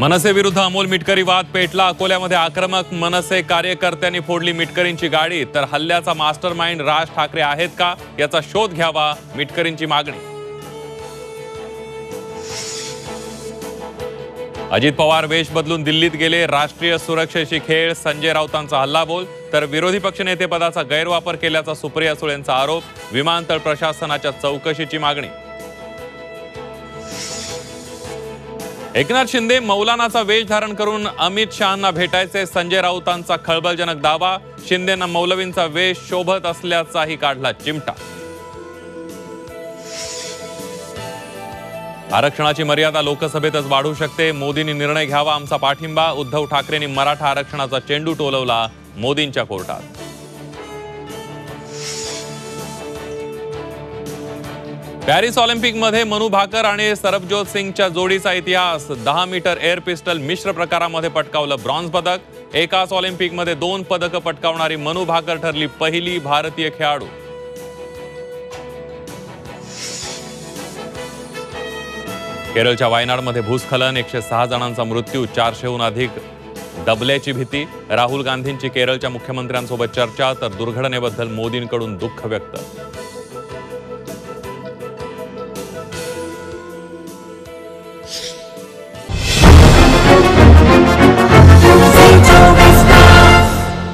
मनसे विरुद्ध अमोल मिटकरी वाद पेटला। अकोल्यामध्ये आक्रमक मनसे कार्यकर्त्यांनी फोडली मिटकरींची गाडी। तर हल्ल्याचा मास्टरमाइंड राज ठाकरे आहेत का याचा शोध घ्यावा, मिटकरींची मागणी। अजित पवार वेश बदलून दिल्लीत गेले। राष्ट्रीय सुरक्षेशी खेळ, संजय राऊतांचा हल्लाबोल। तर विरोधी पक्षनेते पदाचा गैरवापर केल्याचा सुप्रिया सुळेंचा आरोप। विमानतळ प्रशासनाच्या चौकशीची मागणी। एकनाथ शिंदे मौलानाचा वेश धारण करून अमित शहांना भेटायचे। संजय राऊतांचा खळबळजनक दावा। शिंदेंना मौलवींचा वेश शोभत असल्याचाही काढला चिमटा। आरक्षणाची मर्यादा लोकसभेतच वाढू शकते। मोदींनी निर्णय घ्यावा, आमचा पाठिंबा। उद्धव ठाकरेंनी मराठा आरक्षणाचा चेंडू टोलवला मोदींच्या कोर्टात। पॅरिस ऑलिम्पिकमध्ये मनु भाकर आणि सरबजोत सिंगच्या जोडीचा इतिहास। 10 मीटर एअर पिस्टल मिश्र प्रकारामध्ये पटकावलं ब्रॉन्झ पदक। एकाच ऑलिम्पिकमध्ये 2 पदकं पटकावणारी मनु भाकर ठरली पहिली भारतीय खेळाडू। केरळच्या वायनाडमध्ये भूस्खलन, 106 जणांचा मृत्यू, 400हून अधिक दबल्याची भीती। राहुल गांधींची केरळच्या मुख्यमंत्र्यांसोबत चर्चा। तर दुर्घटनेबद्दल मोदींकडून दुःख व्यक्त।